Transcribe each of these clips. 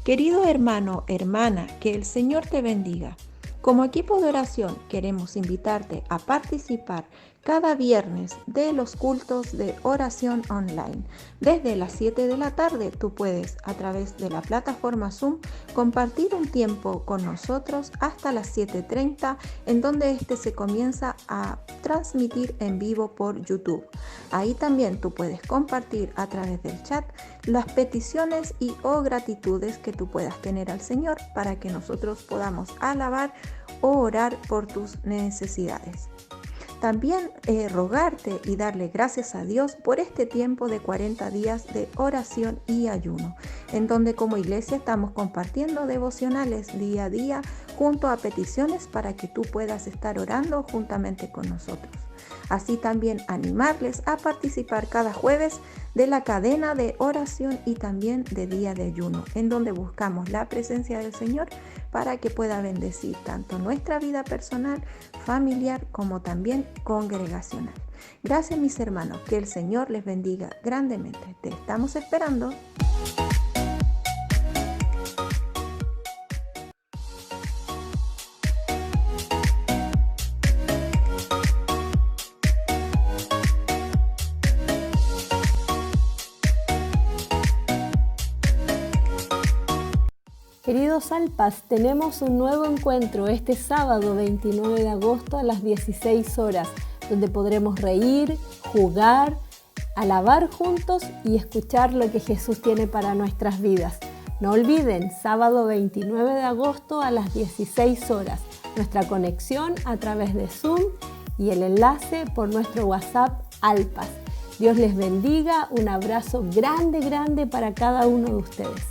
Querido hermano, hermana, que el Señor te bendiga. Como equipo de oración queremos invitarte a participar cada viernes de los cultos de oración online. Desde las 7 de la tarde tú puedes a través de la plataforma Zoom compartir un tiempo con nosotros hasta las 7:30 en donde se comienza a transmitir en vivo por YouTube. Ahí también tú puedes compartir a través del chat las peticiones y o gratitudes que tú puedas tener al Señor para que nosotros podamos alabar o orar por tus necesidades. También rogarte y darle gracias a Dios por este tiempo de 40 días de oración y ayuno, en donde como iglesia estamos compartiendo devocionales día a día junto a peticiones para que tú puedas estar orando juntamente con nosotros. Así también animarles a participar cada jueves de la cadena de oración y también de día de ayuno, en donde buscamos la presencia del Señor para que pueda bendecir tanto nuestra vida personal, familiar, como también congregacional. Gracias mis hermanos, que el Señor les bendiga grandemente. Te estamos esperando. Queridos Alpas, tenemos un nuevo encuentro este sábado 29 de agosto a las 16 horas, donde podremos reír, jugar, alabar juntos y escuchar lo que Jesús tiene para nuestras vidas. No olviden, sábado 29 de agosto a las 16 horas, nuestra conexión a través de Zoom y el enlace por nuestro WhatsApp Alpas. Dios les bendiga, un abrazo grande para cada uno de ustedes.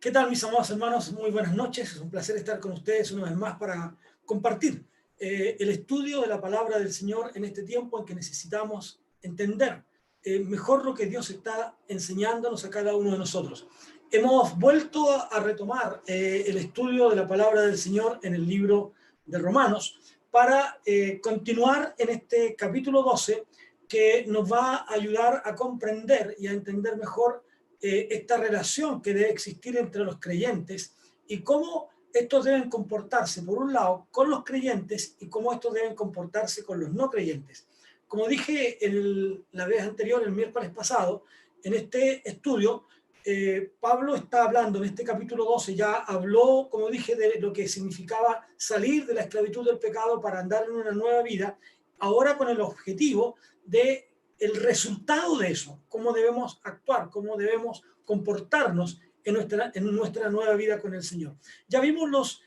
¿Qué tal, mis amados hermanos? Muy buenas noches. Es un placer estar con ustedes una vez más para compartir el estudio de la palabra del Señor en este tiempo en que necesitamos entender mejor lo que Dios está enseñándonos a cada uno de nosotros. Hemos vuelto a retomar el estudio de la palabra del Señor en el libro de Romanos para continuar en este capítulo 12 que nos va a ayudar a comprender y a entender mejor esta relación que debe existir entre los creyentes y cómo estos deben comportarse, por un lado, con los creyentes y cómo estos deben comportarse con los no creyentes. Como dije la vez anterior, el miércoles pasado, en este estudio, Pablo está hablando en este capítulo 12, ya habló, como dije, de lo que significaba salir de la esclavitud del pecado para andar en una nueva vida, ahora con el objetivo de el resultado de eso, cómo debemos actuar, cómo debemos comportarnos en nuestra nueva vida con el Señor. Ya vimos los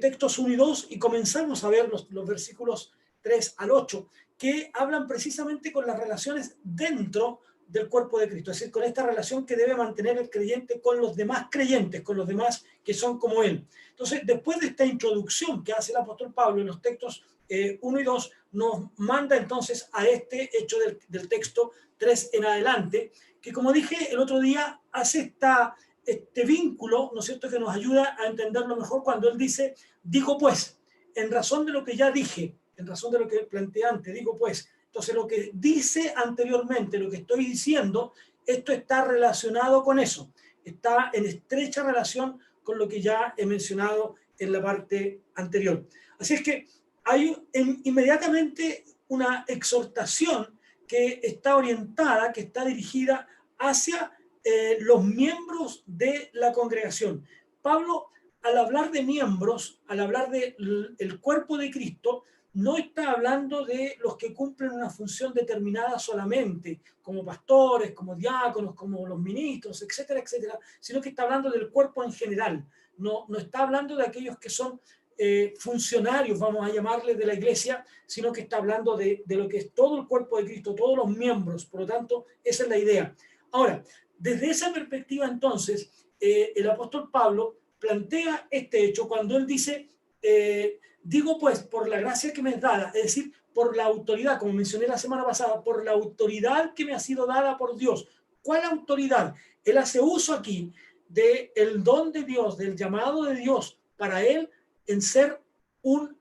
textos 1 y 2 y comenzamos a ver los versículos 3 al 8 que hablan precisamente con las relaciones dentro del cuerpo de Cristo, es decir, con esta relación que debe mantener el creyente con los demás creyentes, con los demás que son como él. Entonces, después de esta introducción que hace el apóstol Pablo en los textos 1 y 2, nos manda entonces a este hecho del texto 3 en adelante, que como dije el otro día, hace este vínculo, ¿no es cierto?, que nos ayuda a entenderlo mejor cuando él dice, digo pues, en razón de lo que ya dije, en razón de lo que planteé antes, digo pues, entonces lo que dice anteriormente, lo que estoy diciendo, esto está relacionado con eso, está en estrecha relación con lo que ya he mencionado en la parte anterior. Así es que hay inmediatamente una exhortación que está orientada, que está dirigida hacia los miembros de la congregación. Pablo, al hablar de miembros, al hablar del cuerpo de Cristo, no está hablando de los que cumplen una función determinada solamente, como pastores, como diáconos, como los ministros, etcétera, etcétera, sino que está hablando del cuerpo en general. No está hablando de aquellos que son funcionarios, vamos a llamarles, de la iglesia, sino que está hablando de lo que es todo el cuerpo de Cristo, todos los miembros. Por lo tanto, esa es la idea. Ahora, desde esa perspectiva, entonces, el apóstol Pablo plantea este hecho cuando él dice, digo pues, por la gracia que me es dada, es decir, por la autoridad, como mencioné la semana pasada, por la autoridad que me ha sido dada por Dios. ¿Cuál autoridad? Él hace uso aquí del don de Dios, del llamado de Dios para él en ser un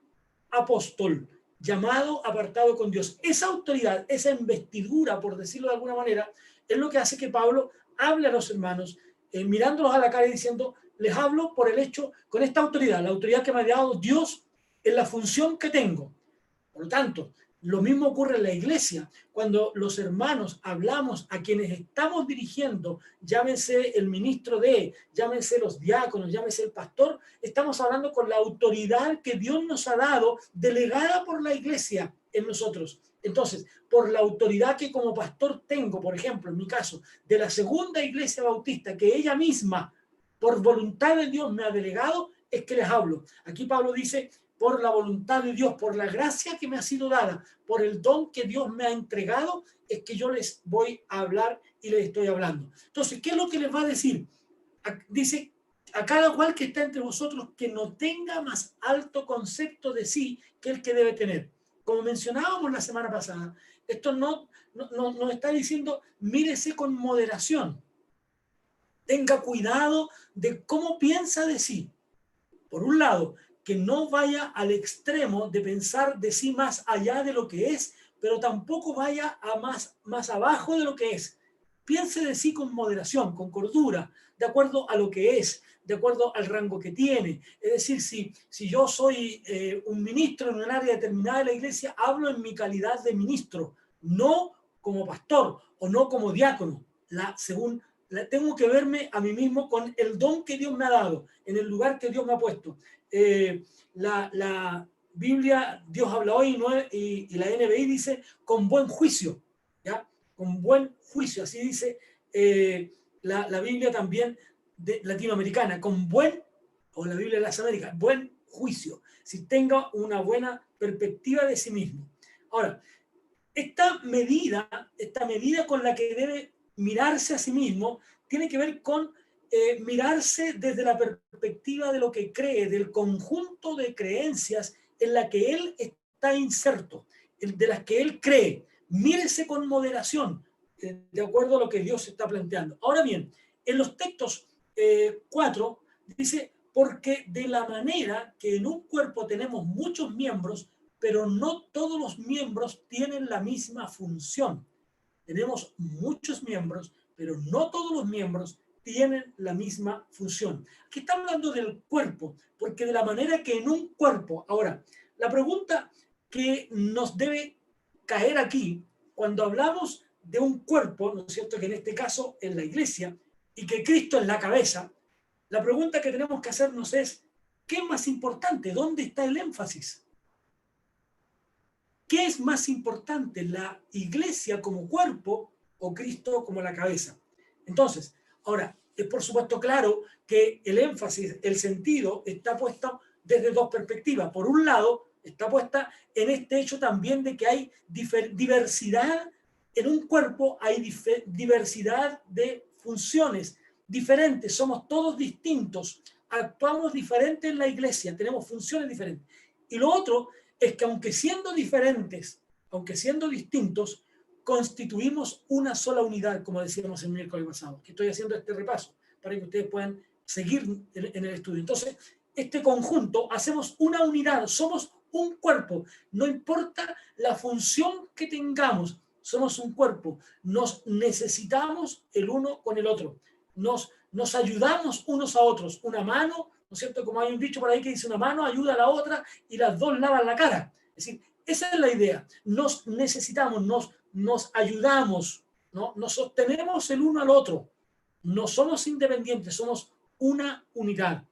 apóstol, llamado, apartado con Dios. Esa autoridad, esa investidura, por decirlo de alguna manera, es lo que hace que Pablo hable a los hermanos, mirándolos a la cara y diciendo, les hablo por el hecho, con esta autoridad, la autoridad que me ha dado Dios en la función que tengo. Por lo tanto, lo mismo ocurre en la iglesia. Cuando los hermanos hablamos a quienes estamos dirigiendo, llámese el ministro llámese los diáconos, llámese el pastor, estamos hablando con la autoridad que Dios nos ha dado, delegada por la iglesia en nosotros. Entonces, por la autoridad que como pastor tengo, por ejemplo, en mi caso, de la segunda iglesia bautista, que ella misma, por voluntad de Dios, me ha delegado, es que les hablo. Aquí Pablo dice, por la voluntad de Dios, por la gracia que me ha sido dada, por el don que Dios me ha entregado, es que yo les voy a hablar y les estoy hablando. Entonces, ¿qué es lo que les va a decir? Dice, a cada cual que está entre vosotros que no tenga más alto concepto de sí que el que debe tener. Como mencionábamos la semana pasada, esto no está diciendo, mírese con moderación. Tenga cuidado de cómo piensa de sí. Por un lado, que no vaya al extremo de pensar de sí más allá de lo que es, pero tampoco vaya a más abajo de lo que es. Piense de sí con moderación, con cordura, de acuerdo a lo que es, de acuerdo al rango que tiene. Es decir, si yo soy un ministro en un área determinada de la iglesia, hablo en mi calidad de ministro, no como pastor o no como diácono, tengo que verme a mí mismo con el don que Dios me ha dado, en el lugar que Dios me ha puesto. La Biblia, Dios habla hoy, y la NBI dice con buen juicio, ¿ya? Con buen juicio, así dice la Biblia también latinoamericana, o la Biblia de las Américas, buen juicio, si tenga una buena perspectiva de sí mismo. Ahora, esta medida con la que debe mirarse a sí mismo, tiene que ver con mirarse desde la perspectiva de lo que cree, del conjunto de creencias en la que él está inserto, de las que él cree. Mírese con moderación, de acuerdo a lo que Dios está planteando. Ahora bien, en los textos 4 dice, porque de la manera que en un cuerpo tenemos muchos miembros, pero no todos los miembros tienen la misma función. Tenemos muchos miembros, pero no todos los miembros tienen la misma función. Aquí está hablando del cuerpo, porque de la manera que en un cuerpo... Ahora, la pregunta que nos debe caer aquí, cuando hablamos de un cuerpo, ¿no es cierto?, que en este caso es la iglesia, y que Cristo es la cabeza, la pregunta que tenemos que hacernos es, ¿qué es más importante? ¿Dónde está el énfasis? ¿Qué es más importante, la iglesia como cuerpo o Cristo como la cabeza? Entonces, ahora, es por supuesto claro que el énfasis, el sentido, está puesto desde dos perspectivas. Por un lado, está puesta en este hecho también de que hay diversidad en un cuerpo, hay diversidad de funciones diferentes, somos todos distintos, actuamos diferente en la iglesia, tenemos funciones diferentes. Y lo otro es que aunque siendo diferentes, aunque siendo distintos, constituimos una sola unidad, como decíamos el miércoles pasado, que estoy haciendo este repaso para que ustedes puedan seguir en el estudio. Entonces, este conjunto, hacemos una unidad, somos un cuerpo, no importa la función que tengamos, somos un cuerpo, nos necesitamos el uno con el otro, nos ayudamos unos a otros, una mano, ¿no es cierto? Como hay un dicho por ahí que dice, una mano ayuda a la otra y las dos lavan la cara. Es decir, esa es la idea. Nos necesitamos, nos ayudamos, ¿no? Nos sostenemos el uno al otro. No somos independientes, somos una unidad.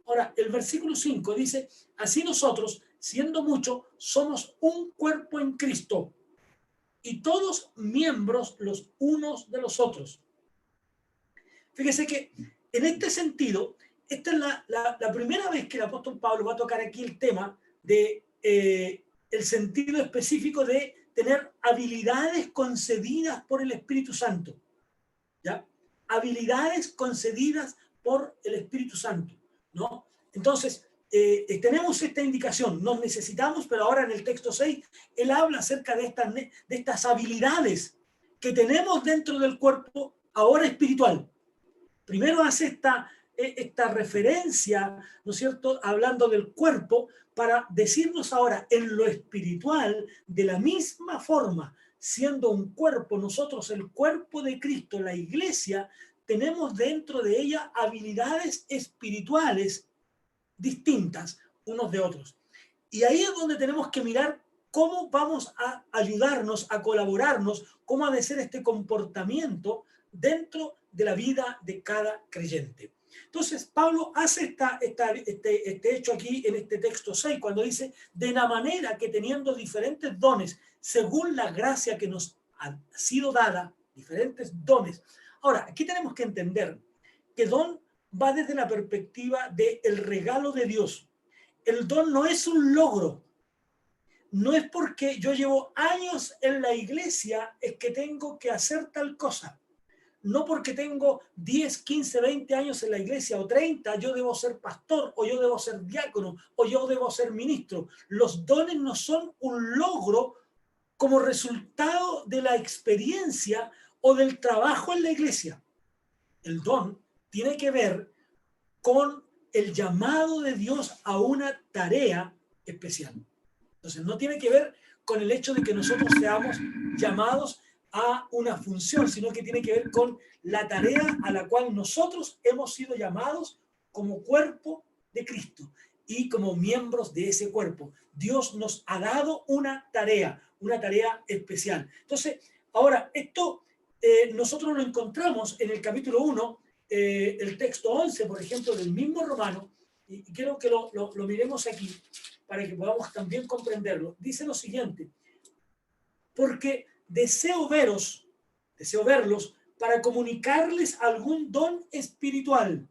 Ahora, el versículo 5 dice, así nosotros, siendo muchos, somos un cuerpo en Cristo y todos miembros los unos de los otros. Fíjese que en este sentido, esta es la primera vez que el apóstol Pablo va a tocar aquí el tema de el sentido específico de tener habilidades concedidas por el Espíritu Santo. ¿Ya? Habilidades concedidas por el Espíritu Santo, ¿no? Entonces, tenemos esta indicación, nos necesitamos, pero ahora en el texto 6, él habla acerca de estas habilidades que tenemos dentro del cuerpo ahora espiritual. Primero hace esta referencia, ¿no es cierto?, hablando del cuerpo, para decirnos ahora en lo espiritual, de la misma forma, siendo un cuerpo, nosotros el cuerpo de Cristo, la iglesia, tenemos dentro de ella habilidades espirituales distintas unos de otros. Y ahí es donde tenemos que mirar cómo vamos a ayudarnos, a colaborarnos, cómo ha de ser este comportamiento dentro de la vida de cada creyente. Entonces, Pablo hace este hecho aquí en este texto 6, cuando dice, de la manera que teniendo diferentes dones, según la gracia que nos ha sido dada, diferentes dones. Ahora, aquí tenemos que entender que don va desde la perspectiva del regalo de Dios. El don no es un logro. No es porque yo llevo años en la iglesia es que tengo que hacer tal cosa. No porque tengo 10, 15, 20 años en la iglesia o 30, yo debo ser pastor o yo debo ser diácono o yo debo ser ministro. Los dones no son un logro como resultado de la experiencia o del trabajo en la iglesia. El don tiene que ver con el llamado de Dios a una tarea especial. Entonces, no tiene que ver con el hecho de que nosotros seamos llamados a una función, sino que tiene que ver con la tarea a la cual nosotros hemos sido llamados como cuerpo de Cristo y como miembros de ese cuerpo. Dios nos ha dado una tarea especial. Entonces, ahora, esto nosotros lo encontramos en el capítulo 1, el texto 11, por ejemplo, del mismo Romano, y quiero que lo miremos aquí para que podamos también comprenderlo. Dice lo siguiente: porque deseo verlos para comunicarles algún don espiritual,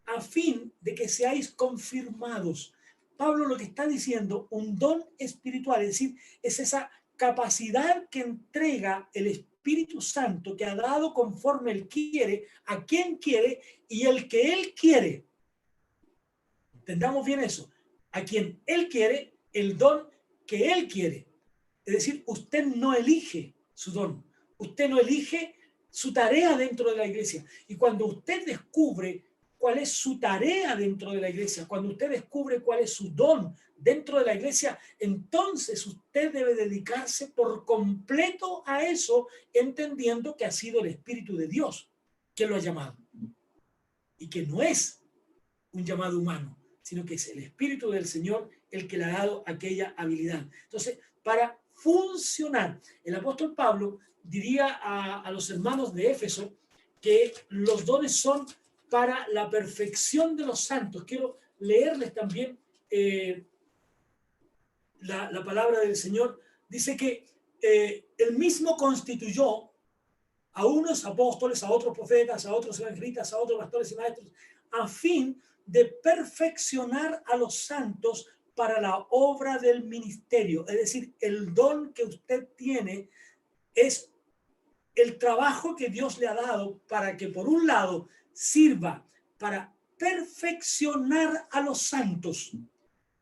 a fin de que seáis confirmados. Pablo lo que está diciendo, un don espiritual, es decir, es esa capacidad que entrega el Espíritu Santo, que ha dado conforme Él quiere, a quien quiere y el que Él quiere. Entendamos bien eso. A quien Él quiere, el don que Él quiere. Es decir, usted no elige su don, usted no elige su tarea dentro de la iglesia. Y cuando usted descubre cuál es su tarea dentro de la iglesia, cuando usted descubre cuál es su don dentro de la iglesia, entonces usted debe dedicarse por completo a eso, entendiendo que ha sido el Espíritu de Dios quien lo ha llamado. Y que no es un llamado humano, sino que es el Espíritu del Señor el que le ha dado aquella habilidad. Entonces, para funcionar, el apóstol Pablo diría a los hermanos de Éfeso que los dones son para la perfección de los santos. Quiero leerles también la palabra del Señor. Dice que él mismo constituyó a unos apóstoles, a otros profetas, a otros evangelistas, a otros pastores y maestros, a fin de perfeccionar a los santos para la obra del ministerio. Es decir, el don que usted tiene es el trabajo que Dios le ha dado para que, por un lado, sirva para perfeccionar a los santos,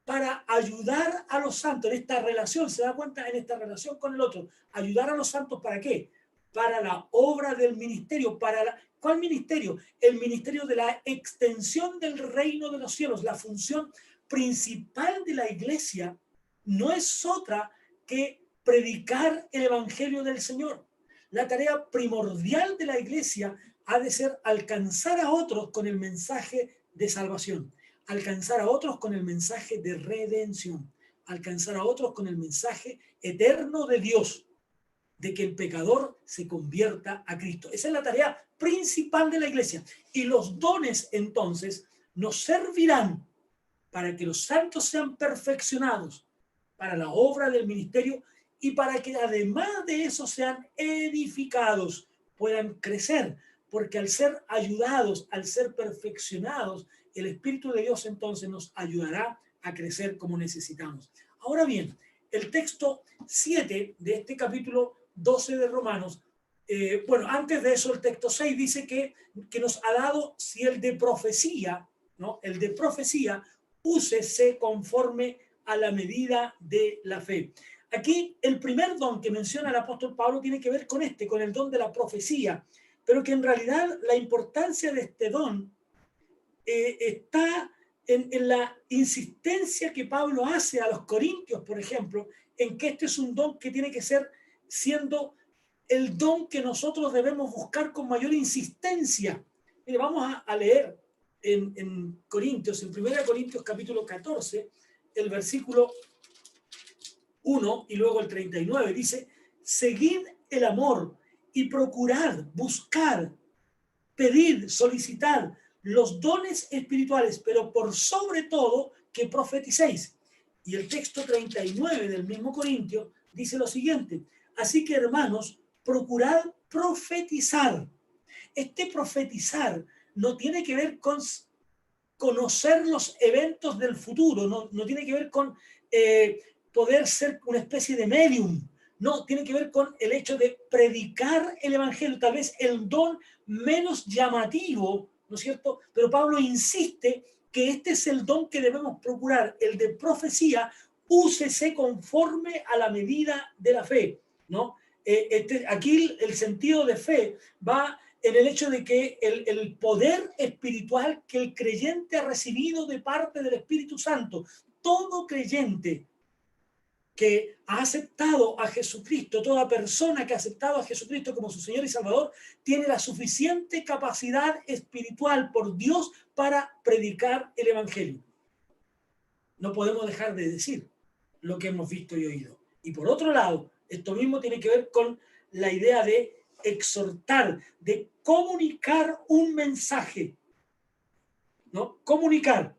para ayudar a los santos en esta relación. ¿Se da cuenta? En esta relación con el otro. Ayudar a los santos, ¿para qué? Para la obra del ministerio. ¿Cuál ministerio? El ministerio de la extensión del reino de los cielos. La función principal de la iglesia no es otra que predicar el evangelio del Señor. La tarea primordial de la iglesia ha de ser alcanzar a otros con el mensaje de salvación, alcanzar a otros con el mensaje de redención, alcanzar a otros con el mensaje eterno de Dios, de que el pecador se convierta a Cristo. Esa es la tarea principal de la iglesia. Y los dones, entonces, nos servirán para que los santos sean perfeccionados para la obra del ministerio y para que además de eso sean edificados, puedan crecer, porque al ser ayudados, al ser perfeccionados, el Espíritu de Dios entonces nos ayudará a crecer como necesitamos. Ahora bien, el texto 7 de este capítulo 12 de Romanos, antes de eso el texto 6 dice que nos ha dado, si el de profecía, ¿no? El de profecía, úsese conforme a la medida de la fe. Aquí el primer don que menciona el apóstol Pablo tiene que ver con el don de la profecía, pero que en realidad la importancia de este don está en la insistencia que Pablo hace a los corintios, por ejemplo, en que este es un don que tiene que ser siendo el don que nosotros debemos buscar con mayor insistencia. Mire, vamos a leer en Corintios, en 1 Corintios capítulo 14, el versículo 1 y luego el 39, dice: seguid el amor y procurad, buscar, pedir, solicitar los dones espirituales, pero por sobre todo que profeticéis. Y el texto 39 del mismo Corintio dice lo siguiente: así que, hermanos, procurad profetizar. Este profetizar no tiene que ver con conocer los eventos del futuro, no tiene que ver con poder ser una especie de medium, no, tiene que ver con el hecho de predicar el evangelio, tal vez el don menos llamativo, ¿no es cierto? Pero Pablo insiste que este es el don que debemos procurar, el de profecía, úsese conforme a la medida de la fe, ¿no? Aquí el sentido de fe va en el hecho de que el poder espiritual que el creyente ha recibido de parte del Espíritu Santo, todo creyente que ha aceptado a Jesucristo, toda persona que ha aceptado a Jesucristo como su Señor y Salvador, tiene la suficiente capacidad espiritual por Dios para predicar el Evangelio. No podemos dejar de decir lo que hemos visto y oído. Y por otro lado, esto mismo tiene que ver con la idea de exhortar, de comunicar un mensaje, ¿no? Comunicar.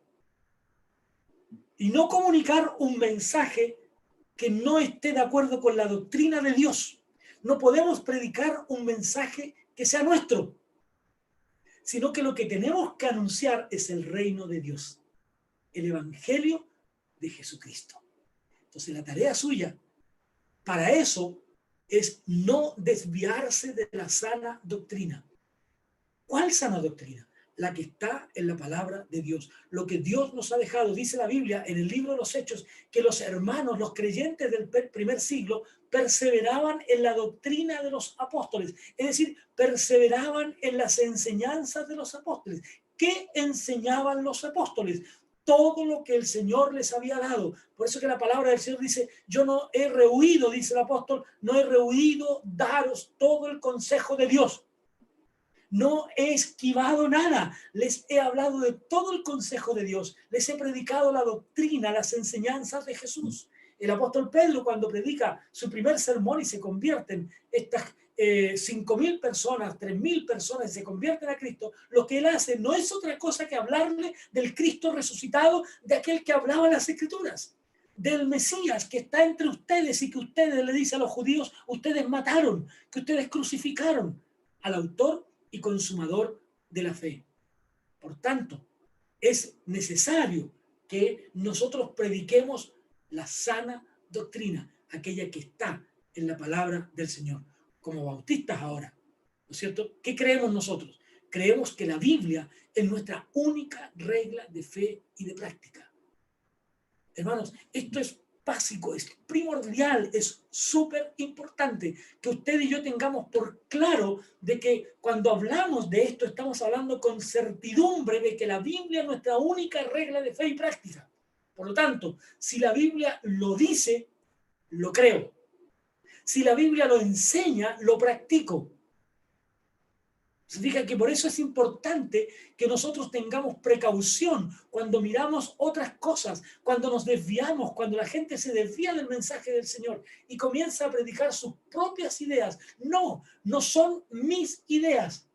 Y no comunicar un mensaje que no esté de acuerdo con la doctrina de Dios. No podemos predicar un mensaje que sea nuestro, sino que lo que tenemos que anunciar es el reino de Dios, el evangelio de Jesucristo. Entonces la tarea suya para eso es no desviarse de la sana doctrina. ¿Cuál sana doctrina? La que está en la palabra de Dios. Lo que Dios nos ha dejado, dice la Biblia en el libro de los Hechos, que los hermanos, los creyentes del primer siglo, perseveraban en la doctrina de los apóstoles. Es decir, perseveraban en las enseñanzas de los apóstoles. ¿Qué enseñaban los apóstoles? Todo lo que el Señor les había dado. Por eso que la palabra del Señor dice: yo no he rehuido, dice el apóstol, no he rehuido daros todo el consejo de Dios. No he esquivado nada, les he hablado de todo el consejo de Dios, les he predicado la doctrina, las enseñanzas de Jesús. El apóstol Pedro, cuando predica su primer sermón y se convierten estas 5.000 personas, 3.000 personas se convierten a Cristo, lo que él hace no es otra cosa que hablarle del Cristo resucitado, de aquel que hablaba en las Escrituras, del Mesías que está entre ustedes y que ustedes le dicen a los judíos: ustedes mataron, que ustedes crucificaron al autor y consumador de la fe. Por tanto, es necesario que nosotros prediquemos la sana doctrina, aquella que está en la palabra del Señor. Como bautistas ahora, ¿no es cierto? ¿Qué creemos nosotros? Creemos que la Biblia es nuestra única regla de fe y de práctica. Hermanos, esto es básico, es primordial, es súper importante que usted y yo tengamos por claro de que cuando hablamos de esto estamos hablando con certidumbre de que la Biblia es nuestra única regla de fe y práctica. Por lo tanto, si la Biblia lo dice, lo creo. Si la Biblia lo enseña, lo practico. Significa que por eso es importante que nosotros tengamos precaución cuando miramos otras cosas, cuando nos desviamos, cuando la gente se desvía del mensaje del Señor y comienza a predicar sus propias ideas. No son mis ideas,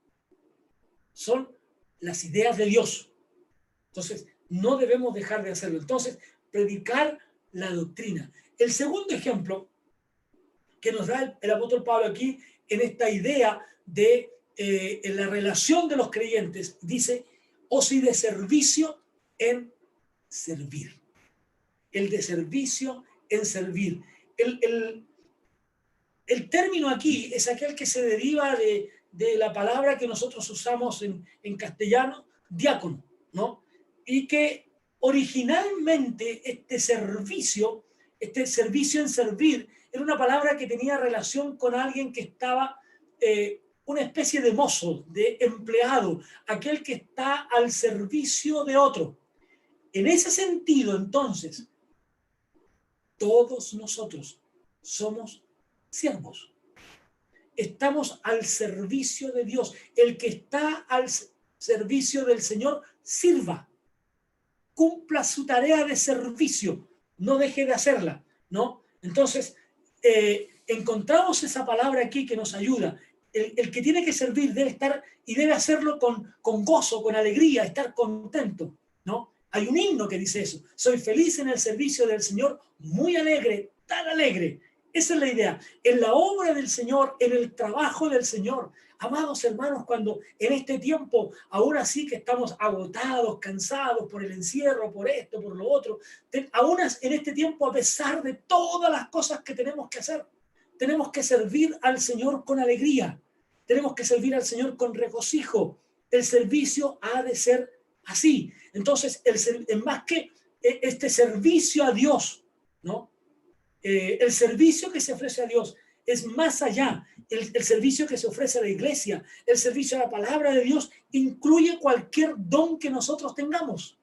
son las ideas de Dios. Entonces, no debemos dejar de hacerlo. Entonces, predicar la doctrina. El segundo ejemplo que nos da el apóstol Pablo aquí en esta idea de en la relación de los creyentes, dice: o si de servicio en servir. El de servicio en servir. El término aquí es aquel que se deriva de la palabra que nosotros usamos en castellano, diácono, ¿no? Y que Originalmente este servicio en servir, era una palabra que tenía relación con alguien que estaba, una especie de mozo, de empleado, aquel que está al servicio de otro. En ese sentido, entonces, todos nosotros somos siervos. Estamos al servicio de Dios. El que está al servicio del Señor, sirva. Cumpla su tarea de servicio. No deje de hacerla, ¿no? Entonces, encontramos esa palabra aquí que nos ayuda. El que tiene que servir debe estar y debe hacerlo con gozo, con alegría, estar contento, ¿no? Hay un himno que dice eso. Soy feliz en el servicio del Señor, muy alegre, tan alegre. Esa es la idea. En la obra del Señor, en el trabajo del Señor. Amados hermanos, cuando en este tiempo, aún así que estamos agotados, cansados por el encierro, por esto, por lo otro, aún en este tiempo, a pesar de todas las cosas que tenemos que hacer, tenemos que servir al Señor con alegría. Tenemos que servir al Señor con regocijo. El servicio ha de ser así. Entonces, más que este servicio a Dios, ¿no? El servicio que se ofrece a Dios es más allá. El servicio que se ofrece a la iglesia, el servicio a la palabra de Dios, incluye cualquier don que nosotros tengamos.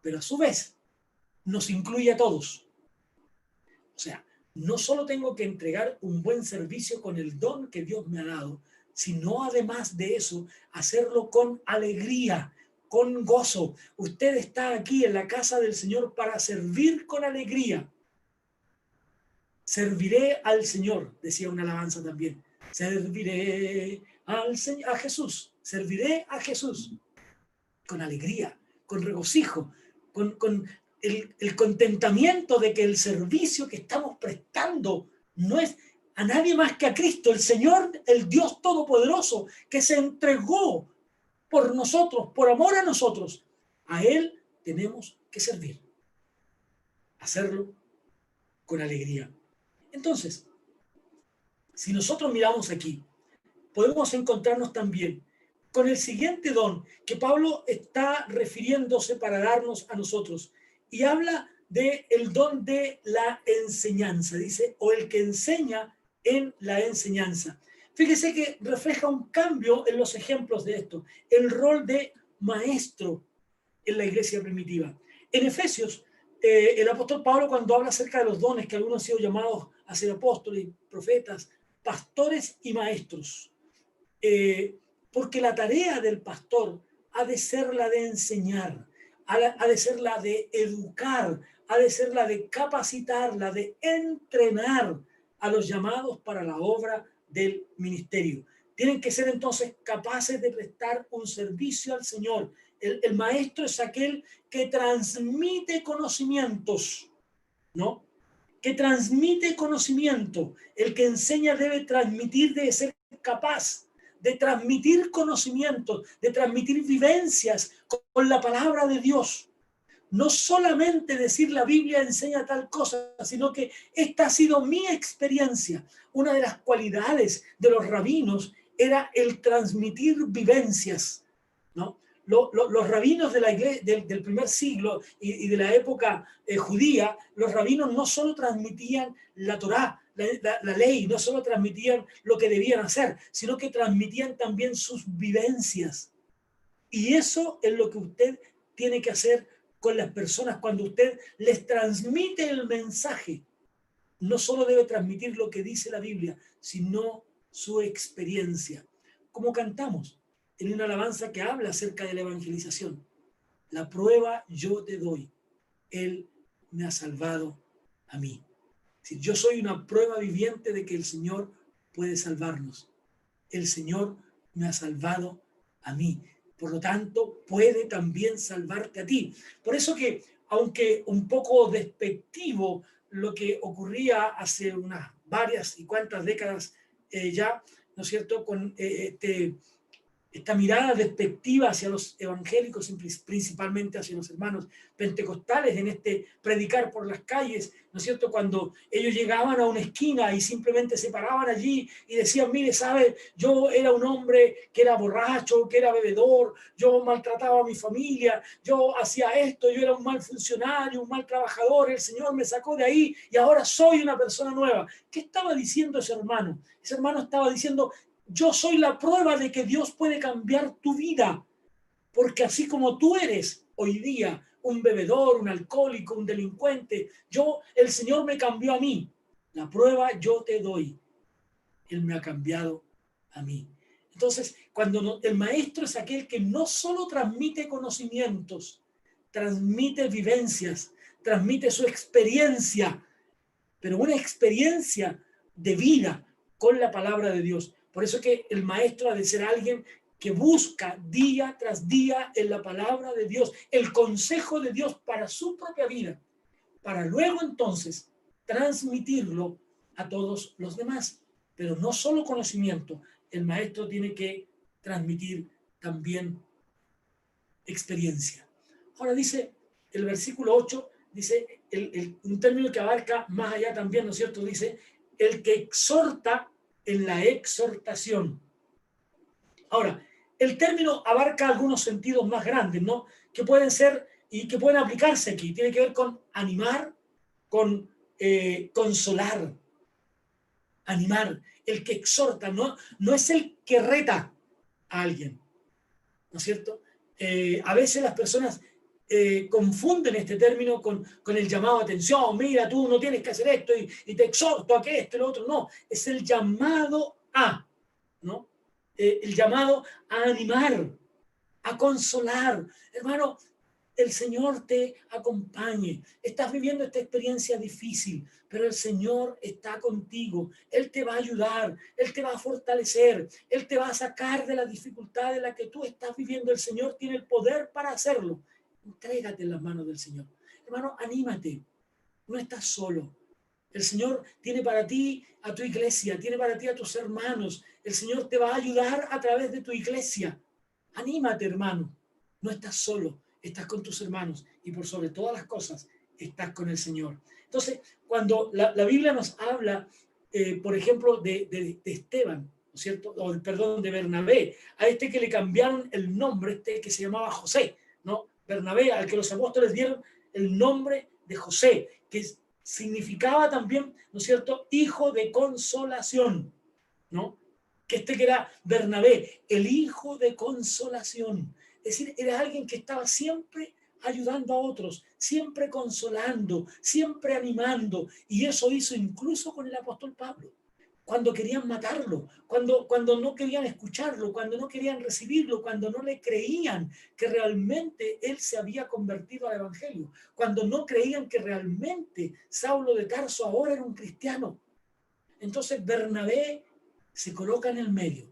Pero a su vez, nos incluye a todos. O sea, no solo tengo que entregar un buen servicio con el don que Dios me ha dado, sino además de eso, hacerlo con alegría, con gozo. Usted está aquí en la casa del Señor para servir con alegría. Serviré al Señor, decía una alabanza también. Serviré al Señor, a Jesús. Serviré a Jesús con alegría, con regocijo, con el contentamiento de que el servicio que estamos prestando no es a nadie más que a Cristo, el Señor, el Dios Todopoderoso, que se entregó por nosotros, por amor a nosotros. A Él tenemos que servir. Hacerlo con alegría. Entonces, si nosotros miramos aquí, podemos encontrarnos también con el siguiente don que Pablo está refiriéndose para darnos a nosotros. Y habla del don de la enseñanza, dice, o el que enseña en la enseñanza. Fíjese que refleja un cambio en los ejemplos de esto, el rol de maestro en la iglesia primitiva. En Efesios, el apóstol Pablo, cuando habla acerca de los dones, que algunos han sido llamados a ser apóstoles, profetas, pastores y maestros, porque la tarea del pastor ha de ser la de enseñar, ha de ser la de educar, ha de ser la de capacitar, la de entrenar a los llamados para la obra del ministerio. Tienen que ser entonces capaces de prestar un servicio al Señor. El maestro es aquel que transmite conocimientos, ¿no? Que transmite conocimiento. El que enseña debe transmitir, debe ser capaz de transmitir conocimientos, de transmitir vivencias con la palabra de Dios. No solamente decir la Biblia enseña tal cosa, sino que esta ha sido mi experiencia. Una de las cualidades de los rabinos era el transmitir vivencias, ¿no? Los rabinos de la iglesia, del primer siglo y de la época judía, los rabinos no solo transmitían la Torá, la ley, no solo transmitían lo que debían hacer, sino que transmitían también sus vivencias. Y eso es lo que usted tiene que hacer con las personas cuando usted les transmite el mensaje. No solo debe transmitir lo que dice la Biblia, sino su experiencia. Como cantamos en una alabanza que habla acerca de la evangelización. La prueba yo te doy. Él me ha salvado a mí. Si yo soy una prueba viviente de que el Señor puede salvarnos. El Señor me ha salvado a mí. Por lo tanto, puede también salvarte a ti. Por eso que, aunque un poco despectivo lo que ocurría hace unas varias y cuantas décadas ya, ¿no es cierto?, con esta mirada despectiva hacia los evangélicos, principalmente hacia los hermanos pentecostales, en este predicar por las calles, ¿no es cierto? Cuando ellos llegaban a una esquina y simplemente se paraban allí y decían, mire, ¿sabe? Yo era un hombre que era borracho, que era bebedor, yo maltrataba a mi familia, yo hacía esto, yo era un mal funcionario, un mal trabajador, el Señor me sacó de ahí y ahora soy una persona nueva. ¿Qué estaba diciendo ese hermano? Ese hermano estaba diciendo, yo soy la prueba de que Dios puede cambiar tu vida, porque así como tú eres hoy día un bebedor, un alcohólico, un delincuente, el Señor me cambió a mí. La prueba yo te doy. Él me ha cambiado a mí. Entonces, el maestro es aquel que no solo transmite conocimientos, transmite vivencias, transmite su experiencia, pero una experiencia de vida con la palabra de Dios. Por eso es que el maestro ha de ser alguien que busca día tras día en la palabra de Dios el consejo de Dios para su propia vida, para luego entonces transmitirlo a todos los demás. Pero no solo conocimiento, el maestro tiene que transmitir también experiencia. Ahora dice el versículo 8, dice un término que abarca más allá también, ¿no es cierto? Dice, el que exhorta en la exhortación. Ahora, el término abarca algunos sentidos más grandes, ¿no? Que pueden ser y que pueden aplicarse aquí. Tiene que ver con animar, con consolar, animar. El que exhorta, no es el que reta a alguien, ¿no es cierto? A veces las personas confunden este término con el llamado a atención. Mira, tú no tienes que hacer esto y te exhorto a que esto y lo otro. No, es el llamado a, ¿no? El llamado a animar, a consolar. Hermano, el Señor te acompañe. Estás viviendo esta experiencia difícil, pero el Señor está contigo. Él te va a ayudar, Él te va a fortalecer, Él te va a sacar de la dificultad en la que tú estás viviendo. El Señor tiene el poder para hacerlo. Entrégate en las manos del Señor. Hermano, anímate. No estás solo. El Señor tiene para ti a tu iglesia, tiene para ti a tus hermanos. El Señor te va a ayudar a través de tu iglesia. Anímate, hermano. No estás solo, estás con tus hermanos y por sobre todas las cosas estás con el Señor. Entonces, cuando la Biblia nos habla, por ejemplo, de Esteban, ¿no es cierto? O, perdón, de Bernabé, a este que le cambiaron el nombre, este que se llamaba José, ¿no? Bernabé, al que los apóstoles dieron el nombre de José, que significaba también, ¿no es cierto?, hijo de consolación, ¿no? Que era Bernabé, el hijo de consolación. Es decir, era alguien que estaba siempre ayudando a otros, siempre consolando, siempre animando. Y eso hizo incluso con el apóstol Pablo. Cuando querían matarlo, cuando no querían escucharlo, cuando no querían recibirlo, cuando no le creían que realmente él se había convertido al evangelio, cuando no creían que realmente Saulo de Tarso ahora era un cristiano. Entonces Bernabé se coloca en el medio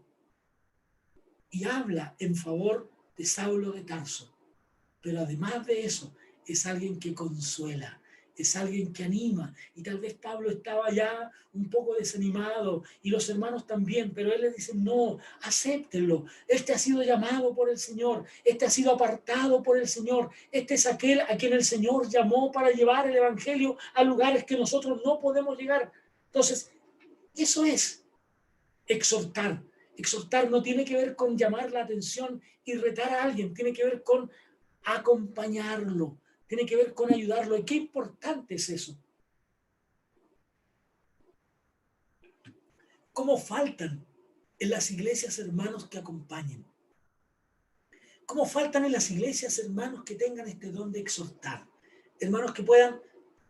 y habla en favor de Saulo de Tarso. Pero además de eso, es alguien que consuela, es alguien que anima. Y tal vez Pablo estaba ya un poco desanimado y los hermanos también, pero él les dice, no, acéptenlo. Este ha sido llamado por el Señor, este ha sido apartado por el Señor, este es aquel a quien el Señor llamó para llevar el evangelio a lugares que nosotros no podemos llegar. Entonces, eso es exhortar. Exhortar no tiene que ver con llamar la atención y retar a alguien, tiene que ver con acompañarlo, tiene que ver con ayudarlo. ¿Y qué importante es eso? ¿Cómo faltan en las iglesias hermanos que acompañen? ¿Cómo faltan en las iglesias hermanos que tengan este don de exhortar? Hermanos que puedan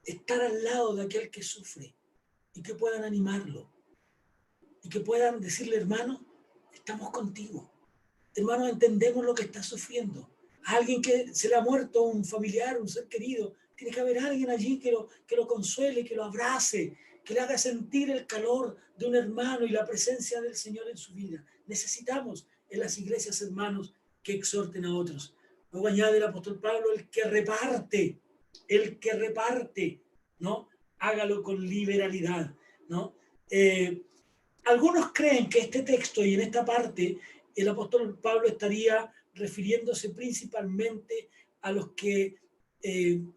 estar al lado de aquel que sufre y que puedan animarlo y que puedan decirle, hermano, estamos contigo. Hermano, entendemos lo que estás sufriendo. A alguien que se le ha muerto un familiar, un ser querido, tiene que haber alguien allí que lo consuele, que lo abrace, que le haga sentir el calor de un hermano y la presencia del Señor en su vida. Necesitamos en las iglesias hermanos que exhorten a otros. Luego añade el apóstol Pablo, el que reparte, ¿no? Hágalo con liberalidad, ¿no? Algunos creen que este texto y en esta parte el apóstol Pablo estaría refiriéndose principalmente a los que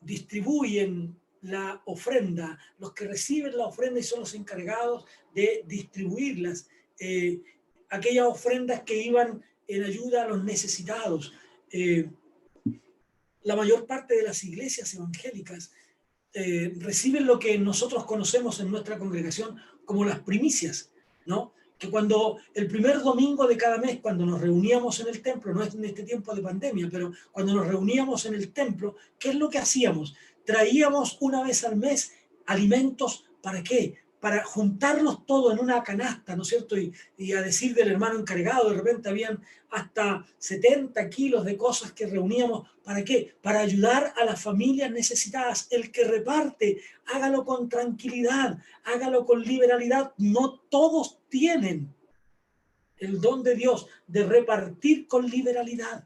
distribuyen la ofrenda, los que reciben la ofrenda y son los encargados de distribuirlas, aquellas ofrendas que iban en ayuda a los necesitados. La mayor parte de las iglesias evangélicas reciben lo que nosotros conocemos en nuestra congregación como las primicias, ¿no? Que cuando el primer domingo de cada mes, cuando nos reuníamos en el templo, no es en este tiempo de pandemia, pero cuando nos reuníamos en el templo, ¿qué es lo que hacíamos? Traíamos una vez al mes alimentos, ¿para qué? Para juntarlos todos en una canasta, ¿no es cierto? Y a decir del hermano encargado, de repente habían hasta 70 kilos de cosas que reuníamos. ¿Para qué? Para ayudar a las familias necesitadas. El que reparte, hágalo con tranquilidad, hágalo con liberalidad. No todos tienen el don de Dios de repartir con liberalidad,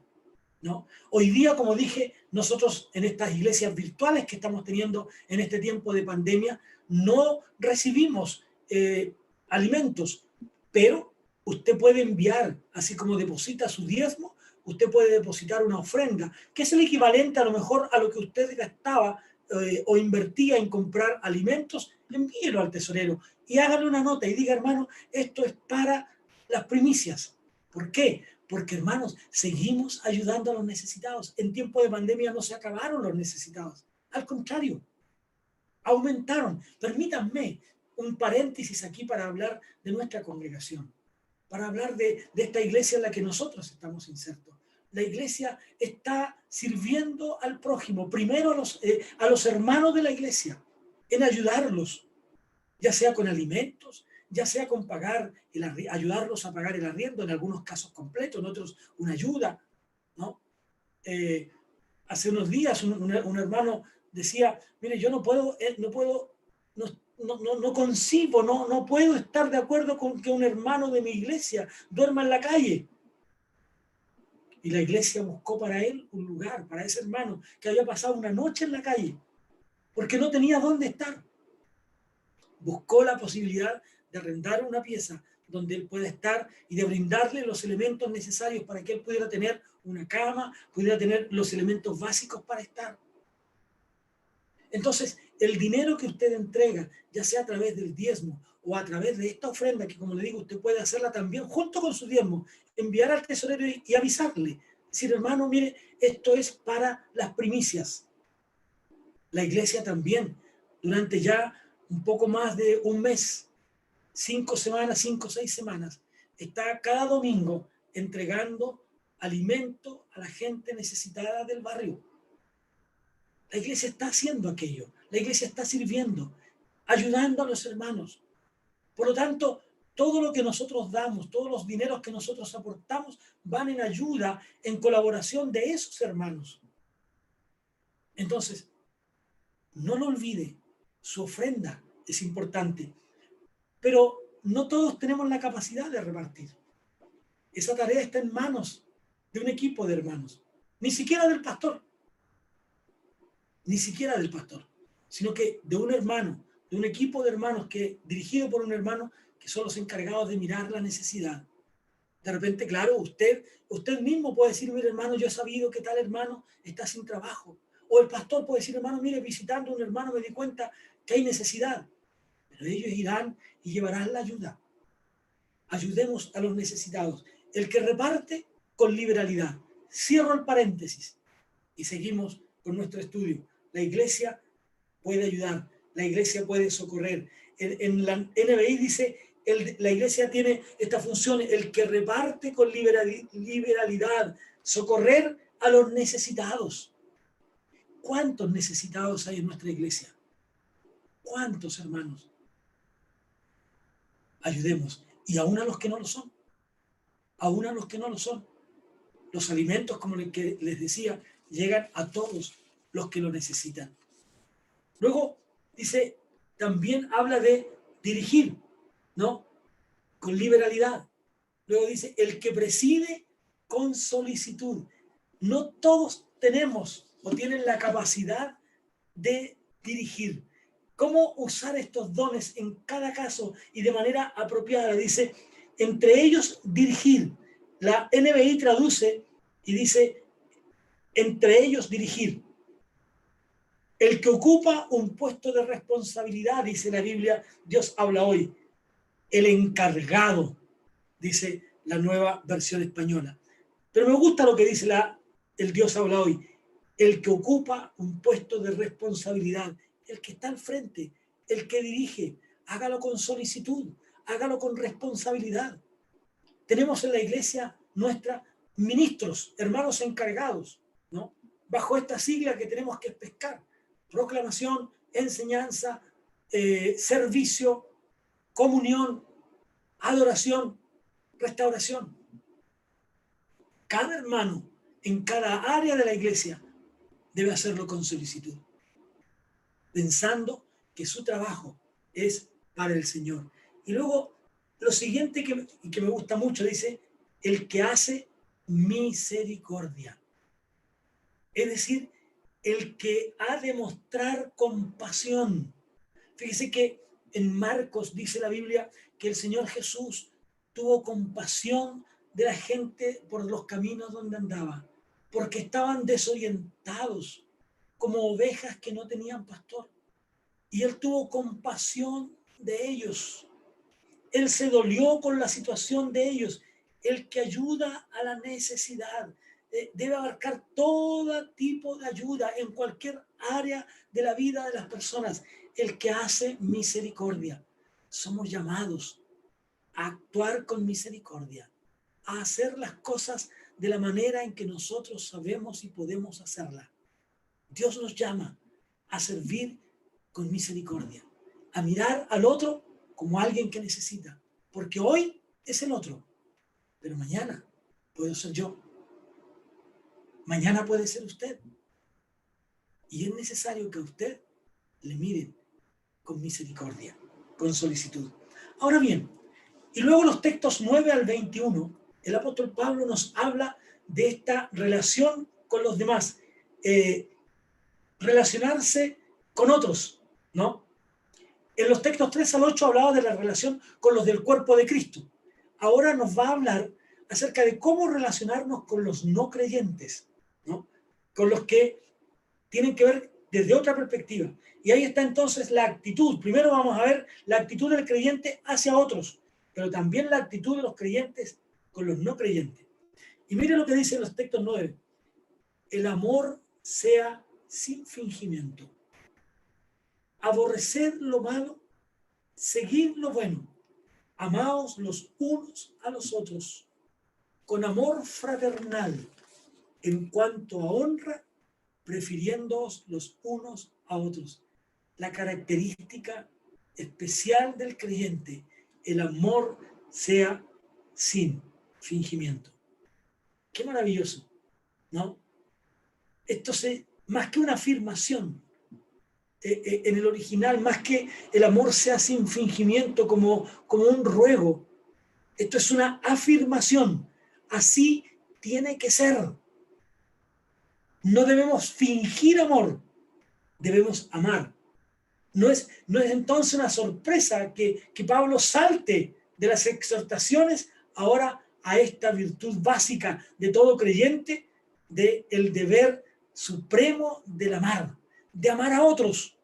¿no? Hoy día, como dije, nosotros en estas iglesias virtuales que estamos teniendo en este tiempo de pandemia, no recibimos alimentos, pero usted puede enviar, así como deposita su diezmo, usted puede depositar una ofrenda, que es el equivalente a lo mejor a lo que usted gastaba o invertía en comprar alimentos. Envíelo al tesorero y hágale una nota y diga, hermano, esto es para las primicias. ¿Por qué? Porque, hermanos, seguimos ayudando a los necesitados. En tiempo de pandemia no se acabaron los necesitados. Al contrario, aumentaron. Permítanme un paréntesis aquí para hablar de nuestra congregación, para hablar de esta iglesia en la que nosotros estamos insertos. La iglesia está sirviendo al prójimo, primero a los hermanos de la iglesia, en ayudarlos, ya sea con alimentos, ya sea con ayudarlos a pagar el arriendo, en algunos casos completo, en otros una ayuda, ¿no? Hace unos días un hermano decía, mire, yo no concibo, no puedo estar de acuerdo con que un hermano de mi iglesia duerma en la calle. Y la iglesia buscó para él un lugar, para ese hermano que había pasado una noche en la calle, porque no tenía dónde estar. Buscó la posibilidad de arrendar una pieza donde él pueda estar y de brindarle los elementos necesarios para que él pudiera tener una cama, pudiera tener los elementos básicos para estar. Entonces, el dinero que usted entrega, ya sea a través del diezmo o a través de esta ofrenda, que como le digo, usted puede hacerla también junto con su diezmo, enviar al tesorero y avisarle, decir, hermano, mire, esto es para las primicias. La iglesia también, durante ya un poco más de un mes, 5 o 6 semanas, está cada domingo entregando alimento a la gente necesitada del barrio. La iglesia está haciendo aquello, la iglesia está sirviendo, ayudando a los hermanos. Por lo tanto, todo lo que nosotros damos, todos los dineros que nosotros aportamos, van en ayuda, en colaboración de esos hermanos. Entonces, no lo olvide, su ofrenda es importante, pero no todos tenemos la capacidad de repartir. Esa tarea está en manos de un equipo de hermanos, ni siquiera del pastor, sino que de un hermano, de un equipo de hermanos dirigido por un hermano que son los encargados de mirar la necesidad. De repente, claro, usted mismo puede decir, mire hermano, yo he sabido que tal hermano está sin trabajo. O el pastor puede decir, hermano, mire, visitando a un hermano me di cuenta que hay necesidad. Pero ellos irán y llevarán la ayuda. Ayudemos a los necesitados. El que reparte con liberalidad. Cierro el paréntesis y seguimos con nuestro estudio. La iglesia puede ayudar, la iglesia puede socorrer. En la NBI dice, la iglesia tiene esta función, el que reparte con liberalidad, socorrer a los necesitados. ¿Cuántos necesitados hay en nuestra iglesia? ¿Cuántos hermanos? Ayudemos. Y aún a los que no lo son. Aún a los que no lo son. Los alimentos, como les decía, llegan a todos los que lo necesitan. Luego dice, también habla de dirigir, ¿no? Con liberalidad. Luego dice, el que preside con solicitud. No todos tenemos o tienen la capacidad de dirigir. ¿Cómo usar estos dones en cada caso y de manera apropiada? Dice, entre ellos dirigir La NBI traduce y dice, entre ellos dirigir. El que ocupa un puesto de responsabilidad, dice la Biblia, Dios habla hoy. El encargado, dice la Nueva Versión Española. Pero me gusta lo que dice el Dios habla hoy. El que ocupa un puesto de responsabilidad, el que está al frente, el que dirige, hágalo con solicitud, hágalo con responsabilidad. Tenemos en la iglesia nuestra ministros, hermanos encargados, ¿no? Bajo esta sigla que tenemos que pescar: proclamación, enseñanza, servicio, comunión, adoración, restauración. Cada hermano en cada área de la iglesia debe hacerlo con solicitud, pensando que su trabajo es para el Señor. Y luego, lo siguiente que me gusta mucho, dice, el que hace misericordia. Es decir, el que ha de mostrar compasión. Fíjese que en Marcos dice la Biblia que el Señor Jesús tuvo compasión de la gente por los caminos donde andaba, porque estaban desorientados, como ovejas que no tenían pastor. Y Él tuvo compasión de ellos. Él se dolió con la situación de ellos. El que ayuda a la necesidad debe abarcar todo tipo de ayuda en cualquier área de la vida de las personas. El que hace misericordia. Somos llamados a actuar con misericordia, a hacer las cosas de la manera en que nosotros sabemos y podemos hacerla. Dios nos llama a servir con misericordia, a mirar al otro como alguien que necesita, porque hoy es el otro, pero mañana puedo ser yo, mañana puede ser usted, y es necesario que a usted le miren con misericordia, con solicitud. Ahora bien, y luego los textos 9 al 21, el apóstol Pablo nos habla de esta relación con los demás, relacionarse con otros, ¿no? En los textos 3 al 8 hablaba de la relación con los del cuerpo de Cristo. Ahora nos va a hablar acerca de cómo relacionarnos con los no creyentes, ¿no? Con los que tienen que ver desde otra perspectiva. Y ahí está entonces la actitud. Primero vamos a ver la actitud del creyente hacia otros, pero también la actitud de los creyentes con los no creyentes. Y mire lo que dice en los textos 9. El amor sea sin fingimiento. Aborreced lo malo, seguid lo bueno. Amaos los unos a los otros con amor fraternal, en cuanto a honra, prefiriéndoos los unos a otros. La característica especial del creyente, el amor sea sin fingimiento. Qué maravilloso, ¿no? Esto es más que una afirmación. En el original, más que el amor sea sin fingimiento como un ruego, esto es una afirmación. Así tiene que ser. No debemos fingir amor, debemos amar. No es entonces una sorpresa que Pablo salte de las exhortaciones ahora a esta virtud básica de todo creyente, del deber supremo del amar, de amar a otros,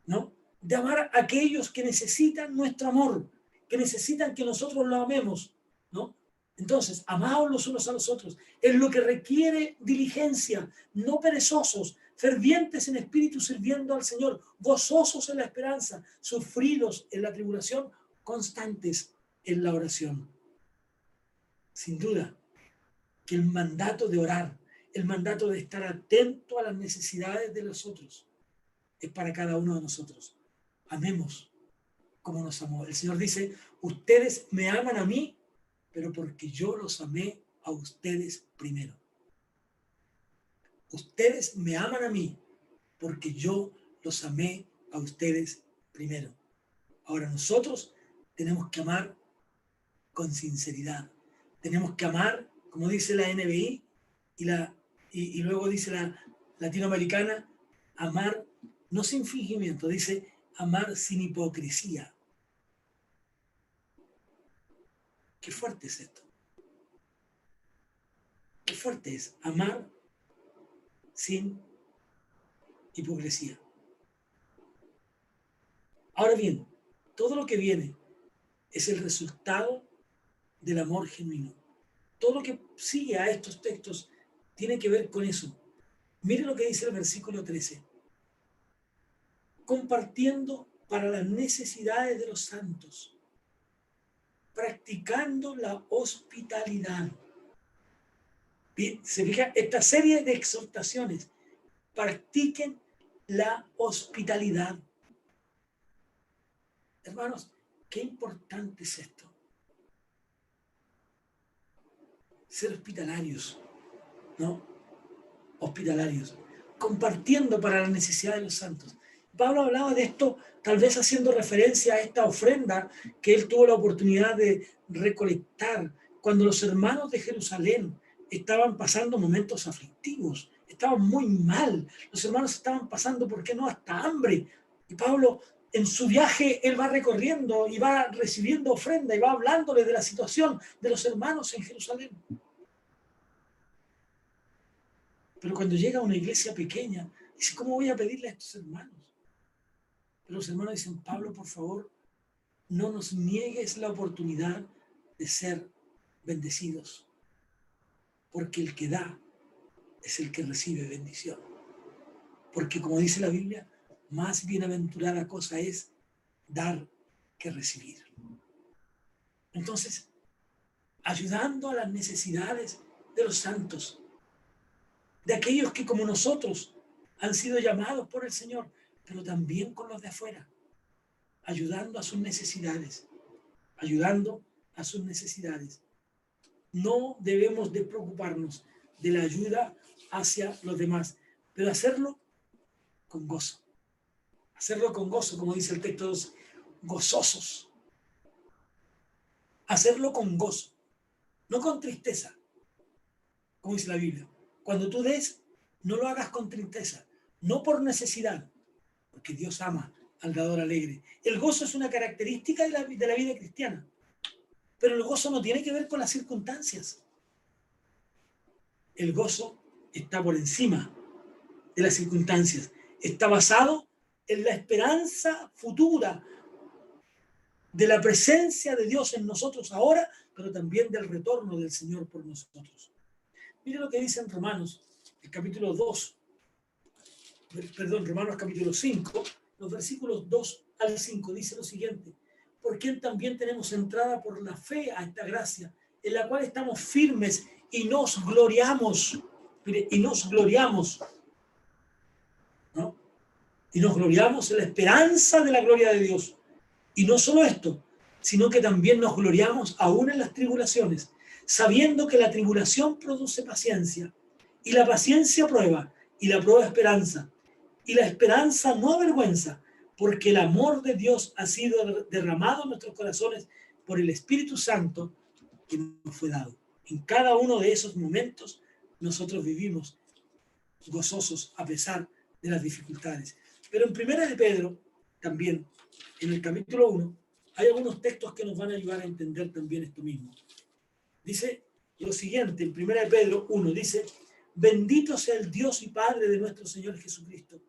¿no? De amar a aquellos que necesitan nuestro amor, que necesitan que nosotros lo amemos, ¿no? Entonces, amaos los unos a los otros, es lo que requiere diligencia, no perezosos, fervientes en espíritu sirviendo al Señor, gozosos en la esperanza, sufridos en la tribulación, constantes en la oración. Sin duda que el mandato de orar, el mandato de estar atento a las necesidades de los otros, es para cada uno de nosotros. Amemos como nos amó. El Señor dice, ustedes me aman a mí, pero porque yo los amé a ustedes primero. Ustedes me aman a mí, porque yo los amé a ustedes primero. Ahora nosotros tenemos que amar con sinceridad. Tenemos que amar, como dice la NBI, y luego dice la latinoamericana, amar no sin fingimiento, dice amar sin hipocresía. Qué fuerte es esto. fuerte es amar sin hipocresía. Ahora bien, todo lo que viene es el resultado del amor genuino. Todo lo que sigue a estos textos tiene que ver con eso. Mire lo que dice el versículo 13. Compartiendo para las necesidades de los santos, practicando la hospitalidad. Bien, se fija, esta serie de exhortaciones, practiquen la hospitalidad. Hermanos, qué importante es esto. Ser hospitalarios, ¿no? Hospitalarios, compartiendo para la necesidad de los santos. Pablo hablaba de esto, tal vez haciendo referencia a esta ofrenda que él tuvo la oportunidad de recolectar cuando los hermanos de Jerusalén estaban pasando momentos aflictivos, estaban muy mal, los hermanos estaban pasando, ¿por qué no?, hasta hambre. Y Pablo, en su viaje, él va recorriendo y va recibiendo ofrenda y va hablándole de la situación de los hermanos en Jerusalén. Pero cuando llega a una iglesia pequeña, dice, ¿cómo voy a pedirle a estos hermanos? Pero los hermanos dicen, Pablo, por favor, no nos niegues la oportunidad de ser bendecidos, porque el que da es el que recibe bendición. Porque como dice la Biblia, más bienaventurada cosa es dar que recibir. Entonces, ayudando a las necesidades de los santos, de aquellos que como nosotros han sido llamados por el Señor, pero también con los de afuera, ayudando a sus necesidades, ayudando a sus necesidades. No debemos de preocuparnos de la ayuda hacia los demás, pero hacerlo con gozo. Hacerlo con gozo, como dice el texto 12, gozosos. Hacerlo con gozo, no con tristeza, como dice la Biblia. Cuando tú des, no lo hagas con tristeza, no por necesidad, porque Dios ama al dador alegre. El gozo es una característica de la vida cristiana, pero el gozo no tiene que ver con las circunstancias. El gozo está por encima de las circunstancias, está basado en la esperanza futura de la presencia de Dios en nosotros ahora, pero también del retorno del Señor por nosotros. Mire lo que dice en Romanos, el capítulo 2, Romanos capítulo 5, los versículos 2 al 5, dice lo siguiente: por quien también tenemos entrada por la fe a esta gracia, en la cual estamos firmes y nos gloriamos, mire, y nos gloriamos, ¿no? Y nos gloriamos en la esperanza de la gloria de Dios. Y no solo esto, sino que también nos gloriamos aún en las tribulaciones, sabiendo que la tribulación produce paciencia, y la paciencia prueba, y la prueba esperanza, y la esperanza no avergüenza, porque el amor de Dios ha sido derramado en nuestros corazones por el Espíritu Santo que nos fue dado. En cada uno de esos momentos nosotros vivimos gozosos a pesar de las dificultades. Pero en Primera de Pedro, también, en el capítulo 1, hay algunos textos que nos van a ayudar a entender también esto mismo. Dice lo siguiente, en Primera de Pedro 1, dice: bendito sea el Dios y Padre de nuestro Señor Jesucristo,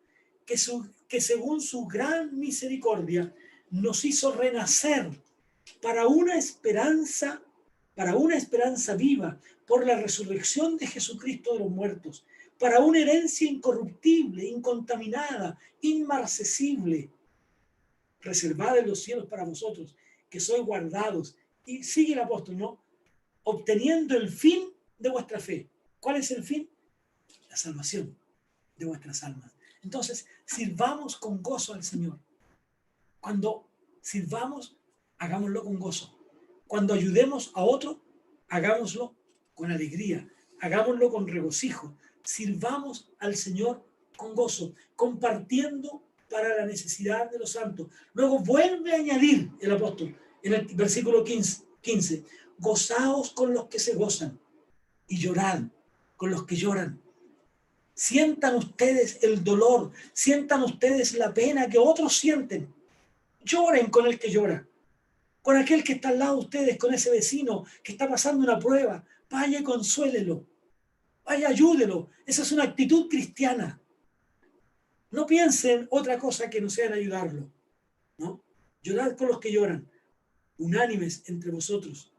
que según su gran misericordia nos hizo renacer para una esperanza viva por la resurrección de Jesucristo de los muertos, para una herencia incorruptible, incontaminada, inmarcesible, reservada en los cielos para vosotros, que sois guardados. Y sigue el apóstol, ¿no? Obteniendo el fin de vuestra fe. ¿Cuál es el fin? La salvación de vuestras almas. Entonces, sirvamos con gozo al Señor. Cuando sirvamos, hagámoslo con gozo. Cuando ayudemos a otro, hagámoslo con alegría, hagámoslo con regocijo. Sirvamos al Señor con gozo, compartiendo para la necesidad de los santos. Luego vuelve a añadir el apóstol en el versículo 15: gozaos con los que se gozan y llorad con los que lloran. Sientan ustedes el dolor, sientan ustedes la pena que otros sienten. Lloren con el que llora, con aquel que está al lado de ustedes, con ese vecino que está pasando una prueba. Vaya y consuélelo. Vaya, ayúdelo. Esa es una actitud cristiana. No piensen otra cosa que no sea en ayudarlo, ¿no? Llorad con los que lloran, unánimes entre vosotros,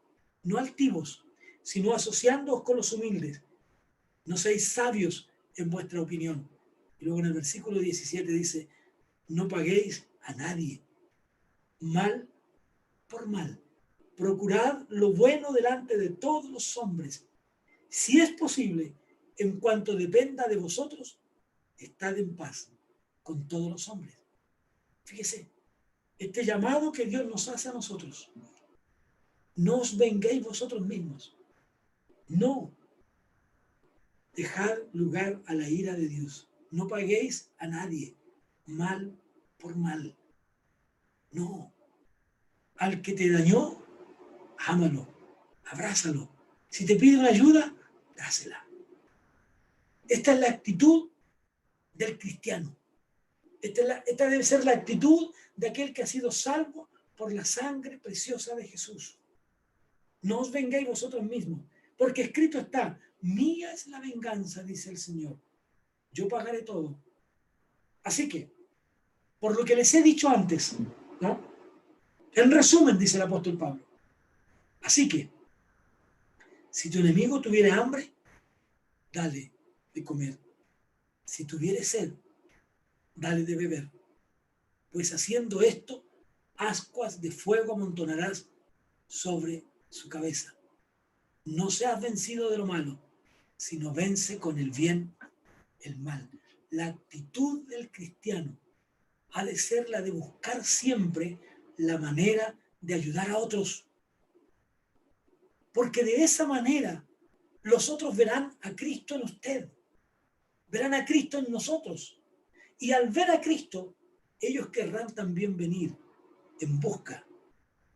no altivos, sino asociándoos con los humildes. No seáis sabios en vuestra opinión. Y luego en el versículo 17 dice, no paguéis a nadie mal por mal. Procurad lo bueno delante de todos los hombres. Si es posible, en cuanto dependa de vosotros, estad en paz con todos los hombres. Fíjese, este llamado que Dios nos hace a nosotros. No os venguéis vosotros mismos. No. Dejad lugar a la ira de Dios. No paguéis a nadie mal por mal. No. Al que te dañó, ámalo, abrázalo. Si te pide una ayuda, dásela. Esta es la actitud del cristiano. Esta debe ser la actitud de aquel que ha sido salvo por la sangre preciosa de Jesús. No os vengáis vosotros mismos, porque escrito está, mía es la venganza, dice el Señor. Yo pagaré todo. Así que, por lo que les he dicho antes, ¿no? En resumen, dice el apóstol Pablo. Así que, si tu enemigo tuviera hambre, dale de comer. Si tuviere sed, dale de beber. Pues haciendo esto, ascuas de fuego amontonarás sobre su cabeza. No seas vencido de lo malo, sino vence con el bien el mal. La actitud del cristiano ha de ser la de buscar siempre la manera de ayudar a otros. Porque de esa manera los otros verán a Cristo en usted, verán a Cristo en nosotros. Y al ver a Cristo, ellos querrán también venir en busca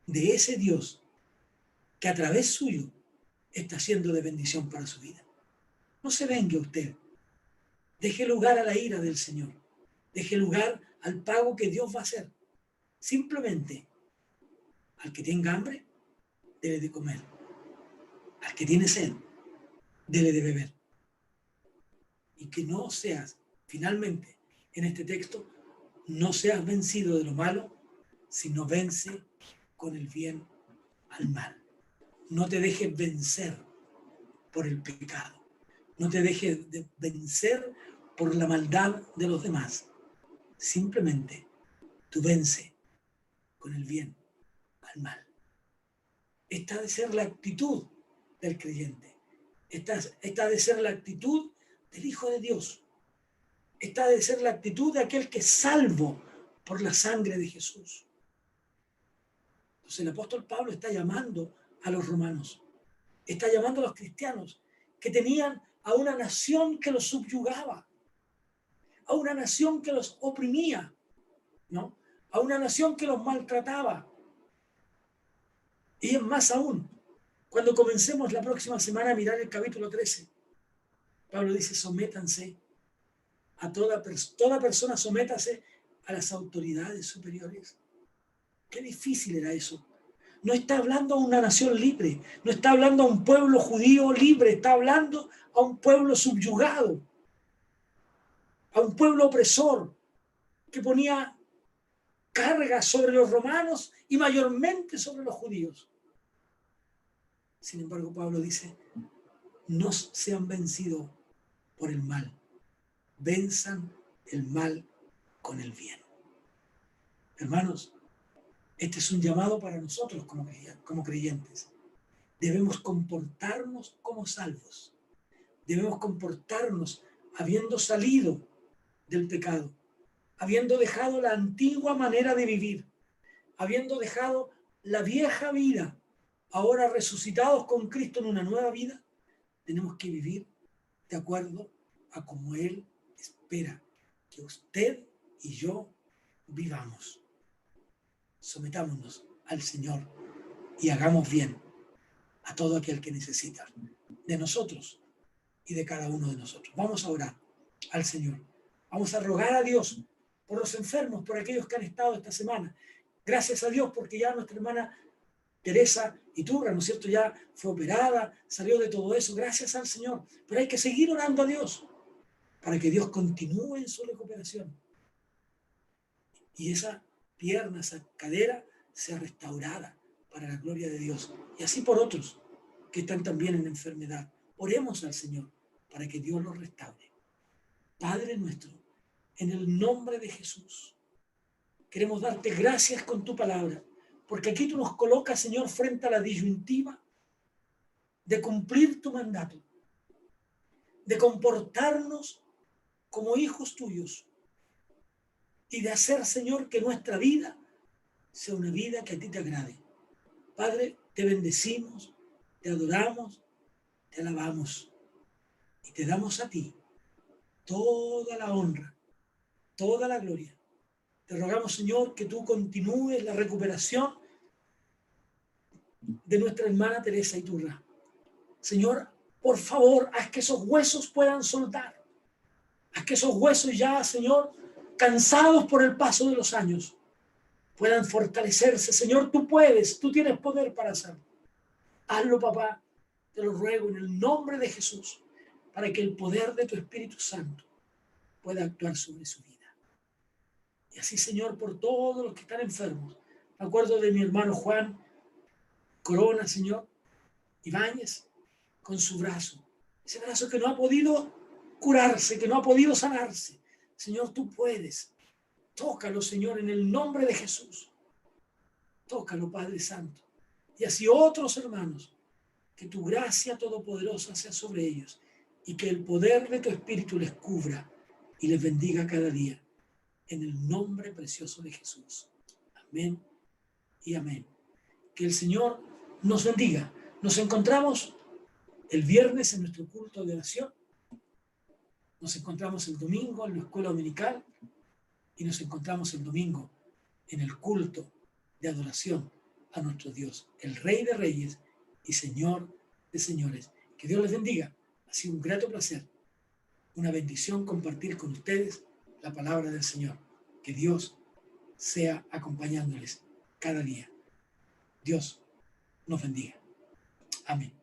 de ese Dios que a través suyo está siendo de bendición para su vida. No se vengue usted. Deje lugar a la ira del Señor. Deje lugar al pago que Dios va a hacer. Simplemente, al que tenga hambre, dele de comer. Al que tiene sed, dele de beber. Y que no seas, finalmente, en este texto, no seas vencido de lo malo, sino vence con el bien al mal. No te dejes vencer por el pecado. No te dejes de vencer por la maldad de los demás. Simplemente tú vence con el bien al mal. Esta ha de ser la actitud del creyente. Esta ha de ser la actitud del Hijo de Dios. Esta ha de ser la actitud de aquel que es salvo por la sangre de Jesús. Entonces el apóstol Pablo está llamando a los romanos, está llamando a los cristianos que tenían a una nación que los subyugaba, a una nación que los oprimía, ¿no? A una nación que los maltrataba. Y es más aún, cuando comencemos la próxima semana a mirar el capítulo 13, Pablo dice, sométanse a toda persona, sométase a las autoridades superiores. Qué difícil era eso. No está hablando a una nación libre, no está hablando a un pueblo judío libre, está hablando a un pueblo subyugado, a un pueblo opresor que ponía cargas sobre los romanos y mayormente sobre los judíos. Sin embargo, Pablo dice, no sean vencidos por el mal, venzan el mal con el bien. Hermanos, este es un llamado para nosotros como creyentes. Debemos comportarnos como salvos. Debemos comportarnos habiendo salido del pecado, habiendo dejado la antigua manera de vivir, habiendo dejado la vieja vida, ahora resucitados con Cristo en una nueva vida, tenemos que vivir de acuerdo a como Él espera que usted y yo vivamos. Sometámonos al Señor y hagamos bien a todo aquel que necesita de nosotros y de cada uno de nosotros. Vamos a orar al Señor. Vamos a rogar a Dios por los enfermos, por aquellos que han estado esta semana. Gracias a Dios porque ya nuestra hermana Teresa Iturra, ¿no es cierto? Ya fue operada, salió de todo eso, gracias al Señor. Pero hay que seguir orando a Dios para que Dios continúe en su recuperación. Y esa pierna, esa cadera, sea restaurada para la gloria de Dios. Y así por otros que están también en enfermedad. Oremos al Señor para que Dios los restaure. Padre nuestro, en el nombre de Jesús, queremos darte gracias con tu palabra, porque aquí tú nos colocas, Señor, frente a la disyuntiva de cumplir tu mandato, de comportarnos como hijos tuyos y de hacer, Señor, que nuestra vida sea una vida que a ti te agrade. Padre, te bendecimos, te adoramos, te alabamos y te damos a ti toda la honra, toda la gloria. Te rogamos, Señor, que tú continúes la recuperación de nuestra hermana Teresa Iturra. Señor, por favor, haz que esos huesos puedan soltar. Haz que esos huesos ya, Señor, cansados por el paso de los años, puedan fortalecerse. Señor, tú puedes, tú tienes poder para hacerlo. Hazlo, papá, te lo ruego en el nombre de Jesús, para que el poder de tu Espíritu Santo pueda actuar sobre su vida. Y así, Señor, por todos los que están enfermos. Me acuerdo de mi hermano Juan Corona, Señor, Ibáñez, con su brazo. Ese brazo que no ha podido curarse, que no ha podido sanarse. Señor, tú puedes. Tócalo, Señor, en el nombre de Jesús. Tócalo, Padre Santo. Y así otros hermanos, que tu gracia todopoderosa sea sobre ellos y que el poder de tu Espíritu les cubra y les bendiga cada día. En el nombre precioso de Jesús. Amén y amén. Que el Señor nos bendiga. Nos encontramos el viernes en nuestro culto de oración. Nos encontramos el domingo en la escuela dominical y nos encontramos el domingo en el culto de adoración a nuestro Dios, el Rey de Reyes y Señor de Señores. Que Dios les bendiga. Ha sido un grato placer, una bendición compartir con ustedes la palabra del Señor. Que Dios sea acompañándoles cada día. Dios nos bendiga. Amén.